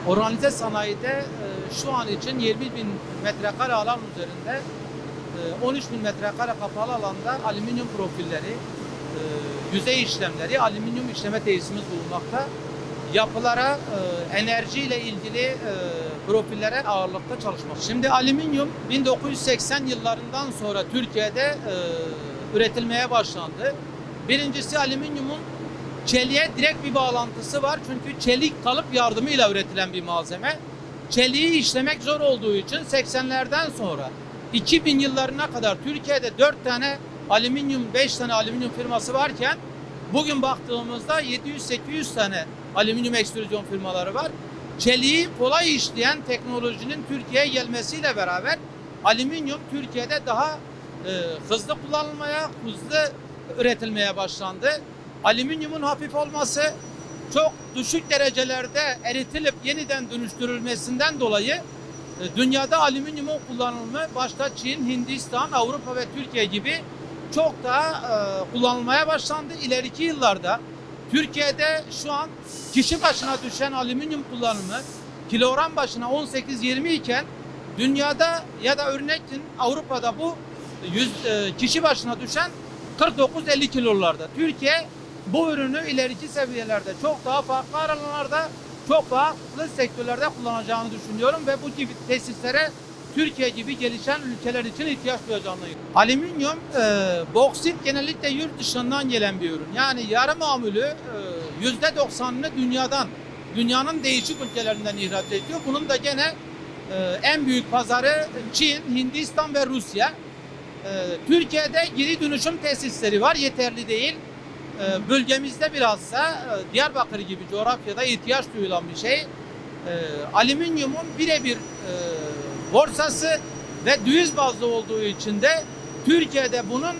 Organize sanayide şu an için 20 bin metrekare alan üzerinde 13 bin metrekare kapalı alanda alüminyum profilleri, yüzey işlemleri, alüminyum işleme tesisimiz bulunmakta. Yapılara, enerjiyle ilgili profillere ağırlıkta çalışmak. Şimdi alüminyum 1980 yıllarından sonra Türkiye'de üretilmeye başlandı. Birincisi alüminyumun çeliğe direkt bir bağlantısı var. Çünkü çelik kalıp yardımıyla üretilen bir malzeme. Çeliği işlemek zor olduğu için 80'lerden sonra 2000 yıllarına kadar Türkiye'de 4 tane alüminyum, 5 tane alüminyum firması varken bugün baktığımızda 700-800 tane alüminyum ekstrüzyon firmaları var. Çeliği kolay işleyen teknolojinin Türkiye'ye gelmesiyle beraber alüminyum Türkiye'de daha hızlı kullanılmaya, hızlı üretilmeye başlandı. Alüminyumun hafif olması, çok düşük derecelerde eritilip yeniden dönüştürülmesinden dolayı dünyada alüminyumun kullanımı başta Çin, Hindistan, Avrupa ve Türkiye gibi çok daha kullanılmaya başlandı. İleriki yıllarda Türkiye'de şu an kişi başına düşen alüminyum kullanımı kilogram başına 18-20 iken dünyada ya da örneğin Avrupa'da bu kişi başına düşen 49-50 kilolarda. Türkiye bu ürünü ileriki seviyelerde çok daha farklı alanlarda, çok farklı sektörlerde kullanacağını düşünüyorum ve bu gibi tesislere Türkiye gibi gelişen ülkeler için ihtiyaç duyacağını. Alüminyum, boksit genellikle yurt dışından gelen bir ürün. Yani yarı mamulü %90'ını dünyanın değişik ülkelerinden ihraç ediyor. Bunun da gene en büyük pazarı Çin, Hindistan ve Rusya. Türkiye'de geri dönüşüm tesisleri var, yeterli değil. Bölgemizde bilhassa Diyarbakır gibi coğrafyada ihtiyaç duyulan bir şey. Alüminyumun birebir borsası ve döviz bazlı olduğu için de Türkiye'de bunun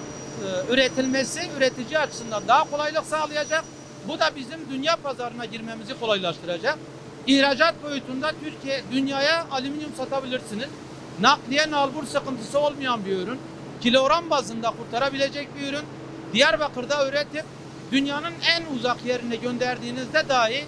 üretilmesi üretici açısından daha kolaylık sağlayacak. Bu da bizim dünya pazarına girmemizi kolaylaştıracak. İhracat boyutunda dünyaya alüminyum satabilirsiniz. Nakliye nalbur sıkıntısı olmayan bir ürün. Kilogram bazında kurtarabilecek bir ürün. Diyarbakır'da üretip dünyanın en uzak yerine gönderdiğinizde dahi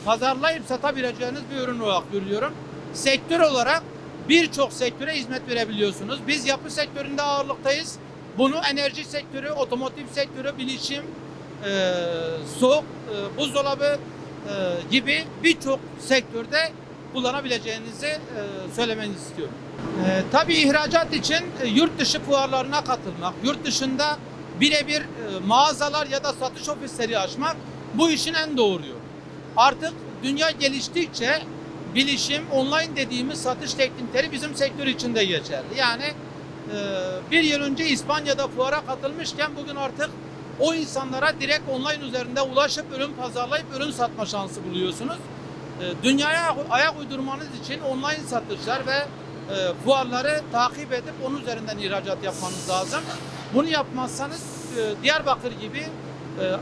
pazarlayıp satabileceğiniz bir ürün olarak görüyorum. Sektör olarak birçok sektöre hizmet verebiliyorsunuz. Biz yapı sektöründe ağırlıktayız. Bunu enerji sektörü, otomotiv sektörü, bilişim, soğuk, buzdolabı gibi birçok sektörde kullanabileceğinizi söylemenizi istiyorum. Tabii ihracat için yurt dışı fuarlarına katılmak, yurt dışında birebir mağazalar ya da satış ofisleri açmak bu işin en doğru yolu. Artık dünya geliştikçe bilişim, online dediğimiz satış teknikleri bizim sektör için de geçerli. Yani bir yıl önce İspanya'da fuara katılmışken bugün artık o insanlara direkt online üzerinde ulaşıp ürün pazarlayıp ürün satma şansı buluyorsunuz. Dünyaya ayak uydurmanız için online satışlar ve fuarları takip edip onun üzerinden ihracat yapmanız lazım. Bunu yapmazsanız Diyarbakır gibi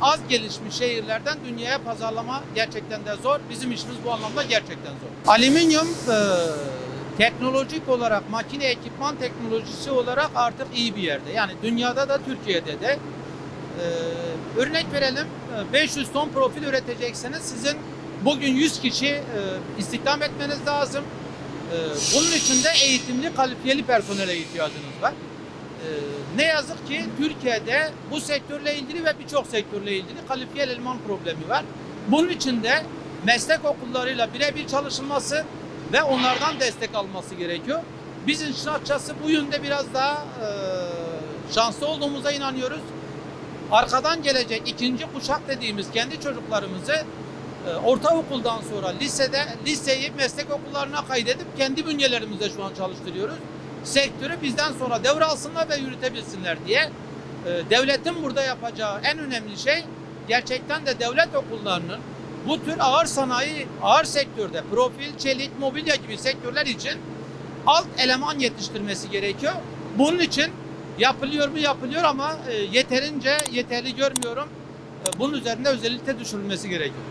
az gelişmiş şehirlerden dünyaya pazarlama gerçekten de zor. Bizim işimiz bu anlamda gerçekten zor. Alüminyum teknolojik olarak, makine ekipman teknolojisi olarak artık iyi bir yerde. Yani dünyada da Türkiye'de de. Örnek verelim, 500 ton profil üretecekseniz sizin bugün 100 kişi istihdam etmeniz lazım. Bunun için de eğitimli, kalifiyeli personele ihtiyacınız var. Ne yazık ki Türkiye'de bu sektörle ilgili ve birçok sektörle ilgili kalifiye eleman problemi var. Bunun için de meslek okullarıyla birebir çalışılması ve onlardan destek alması gerekiyor. Biz inşaatçısı bu yönde biraz daha şanslı olduğumuza inanıyoruz. Arkadan gelecek ikinci kuşak dediğimiz kendi çocuklarımızı ortaokuldan sonra liseyi meslek okullarına kaydedip kendi bünyelerimize şu an çalıştırıyoruz. Sektörü bizden sonra devralsınlar ve yürütebilsinler diye. Devletin burada yapacağı en önemli şey gerçekten de devlet okullarının bu tür ağır sanayi, ağır sektörde profil, çelik, mobilya gibi sektörler için alt eleman yetiştirmesi gerekiyor. Bunun için yapılıyor mu? Yapılıyor ama yeterli görmüyorum. Bunun üzerinde özellikle düşünülmesi gerekiyor.